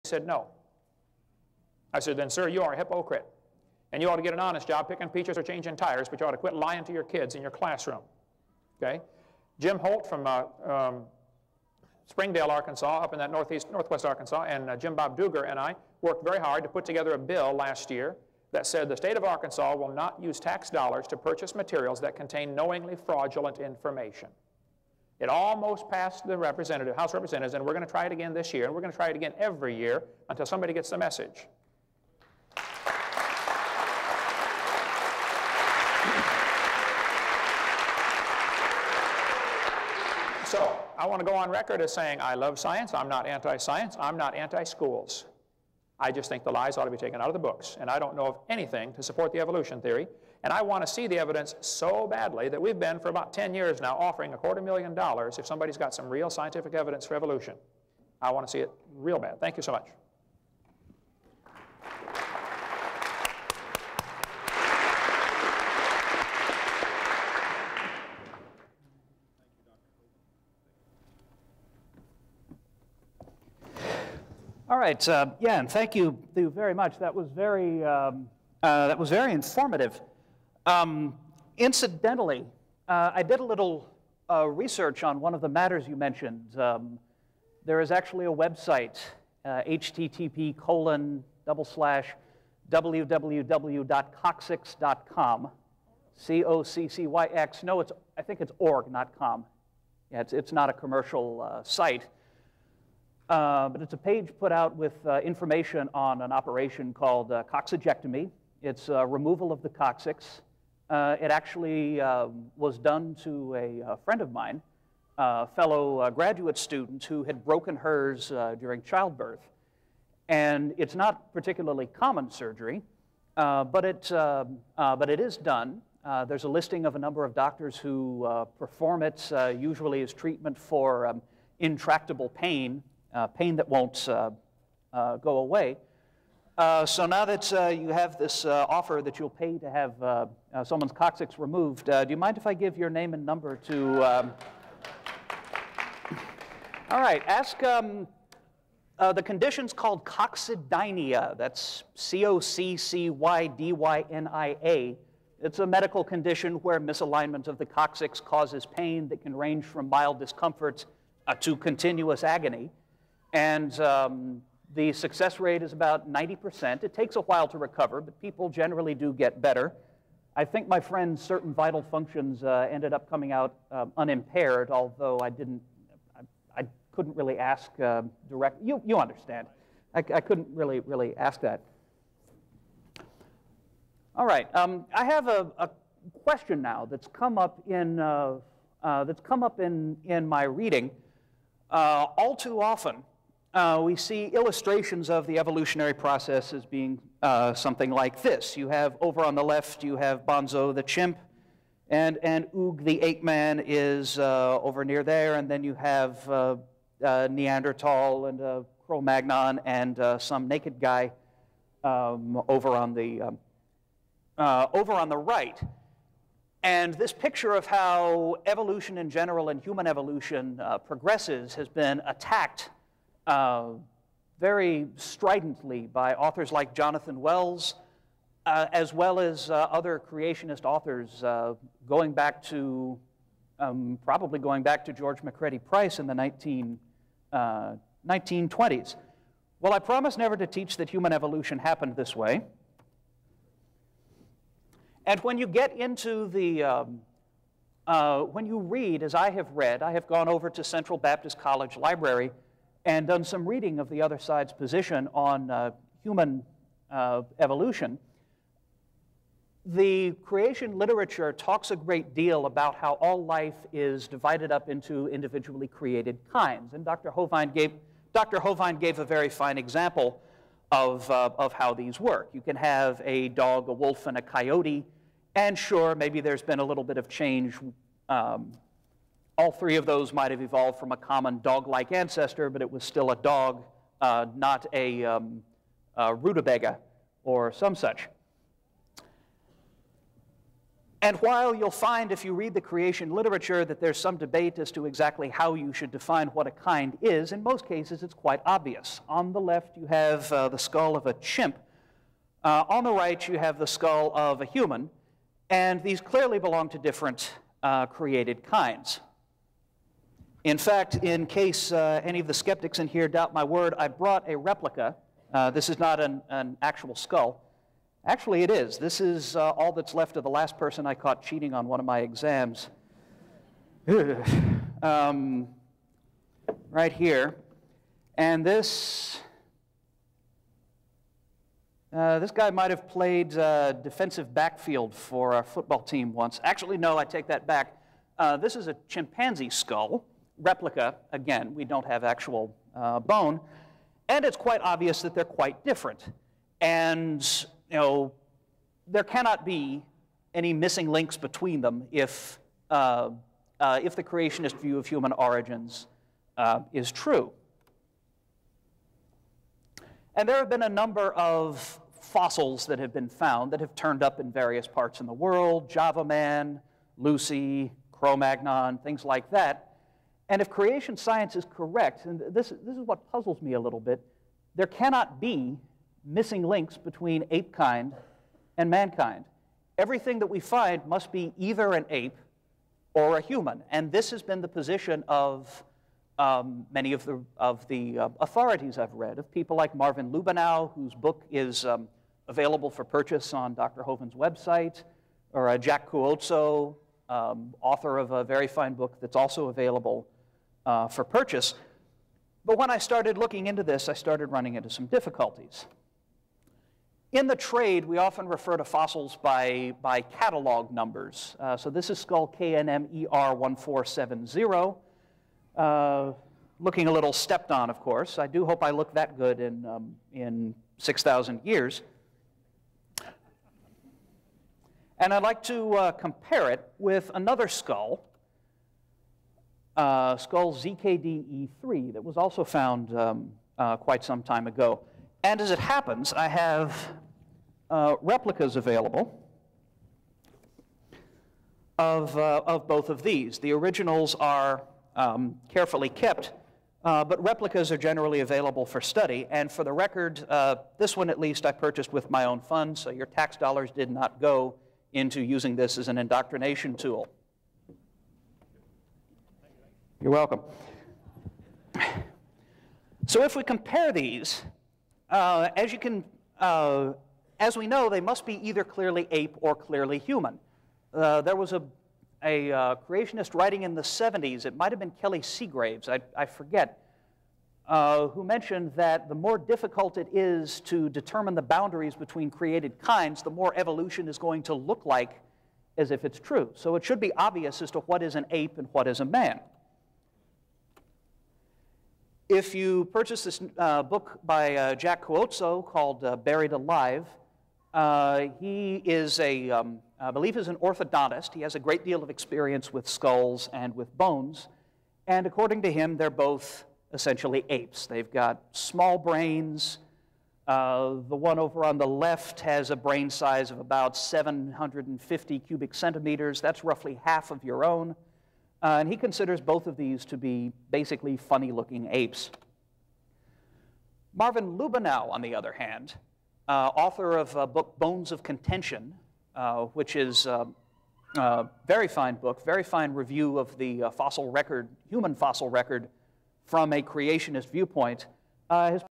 said no. I said, then, sir, you are a hypocrite. And you ought to get an honest job picking peaches or changing tires, but you ought to quit lying to your kids in your classroom. Okay? Jim Holt from Springdale, Arkansas, up in that northwest Arkansas, and Jim Bob Duger and I worked very hard to put together a bill last year that said the state of Arkansas will not use tax dollars to purchase materials that contain knowingly fraudulent information. It almost passed the House of Representatives, and we're going to try it again this year, and we're going to try it again every year until somebody gets the message. So, I want to go on record as saying I love science, I'm not anti-science, I'm not anti-schools. I just think the lies ought to be taken out of the books, and I don't know of anything to support the evolution theory, and I want to see the evidence so badly that we've been for about 10 years now offering $250,000 if somebody's got some real scientific evidence for evolution. I want to see it real bad. Thank you so much. All right, yeah, and thank you very much. That was very informative. Incidentally, I did a little research on one of the matters you mentioned. There is actually a website, http://www.coccyx.com, C-O-C-C-Y-X. No, I think it's org, not com. Yeah, it's not a commercial site. But it's a page put out with information on an operation called coccygyectomy. It's removal of the coccyx. It actually was done to a friend of mine, a fellow graduate student who had broken hers during childbirth. And it's not particularly common surgery, but it is done. There's a listing of a number of doctors who perform it, usually as treatment for intractable pain. Pain that won't go away. So now that you have this offer that you'll pay to have someone's coccyx removed, do you mind if I give your name and number to... All right, ask the condition's called coccydynia. That's C-O-C-C-Y-D-Y-N-I-A. It's a medical condition where misalignment of the coccyx causes pain that can range from mild discomfort to continuous agony. And the success rate is about 90%. It takes a while to recover, but people generally do get better. I think my friend's certain vital functions ended up coming out unimpaired, although I couldn't really ask direct. You understand. I couldn't really ask that. All right. I have a question now that's come up in my reading. All too often, we see illustrations of the evolutionary process as being something like this. You have, over on the left, you have Bonzo the chimp, and Oog the ape man is over near there, and then you have Neanderthal and Cro-Magnon and some naked guy over on the right. And this picture of how evolution in general and human evolution progresses has been attacked very stridently by authors like Jonathan Wells, as well as other creationist authors going back to, probably going back to George McCready Price in the 1920s. Well, I promise never to teach that human evolution happened this way. And when you get into the, when you read, as I have read, I have gone over to Central Baptist College Library and done some reading of the other side's position on human evolution. The creation literature talks a great deal about how all life is divided up into individually created kinds. And Dr. Hovind gave a very fine example of how these work. You can have a dog, a wolf, and a coyote, and sure, maybe there's been a little bit of change. All three of those might have evolved from a common dog-like ancestor, but it was still a dog, not a rutabaga or some such. And while you'll find, if you read the creation literature, that there's some debate as to exactly how you should define what a kind is, in most cases it's quite obvious. On the left you have the skull of a chimp. On the right you have the skull of a human, and these clearly belong to different created kinds. In fact, in case any of the skeptics in here doubt my word, I brought a replica. This is not an actual skull. Actually, it is. This is all that's left of the last person I caught cheating on one of my exams. Right here. And this guy might have played defensive backfield for our football team once. Actually, no, I take that back. This is a chimpanzee skull, replica. Again, we don't have actual bone. And it's quite obvious that they're quite different. And there cannot be any missing links between them if the creationist view of human origins is true. And there have been a number of fossils that have been found that have turned up in various parts in the world: Java Man, Lucy, Cro-Magnon, things like that. And if creation science is correct, and this is what puzzles me a little bit, there cannot be missing links between ape kind and mankind. Everything that we find must be either an ape or a human, and this has been the position of many of the authorities I've read, of people like Marvin Lubenow, whose book is available for purchase on Dr. Hovind's website, or Jack Cuozzo, author of a very fine book that's also available for purchase. But when I started looking into this, I started running into some difficulties. In the trade, we often refer to fossils by catalog numbers. So this is skull KNMER1470. Looking a little stepped on, of course. I do hope I look that good in 6,000 years. And I'd like to compare it with another skull, skull ZKDE3, that was also found quite some time ago. And as it happens, I have replicas available of both of these. The originals are carefully kept, but replicas are generally available for study. And for the record, this one at least I purchased with my own funds, so your tax dollars did not go into using this as an indoctrination tool. You're welcome. So if we compare these, as we know, they must be either clearly ape or clearly human. There was a creationist writing in the 70s, it might have been Kelly Seagraves, I forget, who mentioned that the more difficult it is to determine the boundaries between created kinds, the more evolution is going to look like as if it's true. So it should be obvious as to what is an ape and what is a man. If you purchase this book by Jack Cuozzo called Buried Alive, he is I believe he's an orthodontist. He has a great deal of experience with skulls and with bones. And according to him, they're both essentially apes. They've got small brains. The one over on the left has a brain size of about 750 cubic centimeters. That's roughly half of your own. And he considers both of these to be basically funny-looking apes. Marvin Lubenow, on the other hand, author of a book, Bones of Contention, which is a very fine book, very fine review of the fossil record, human fossil record, from a creationist viewpoint, has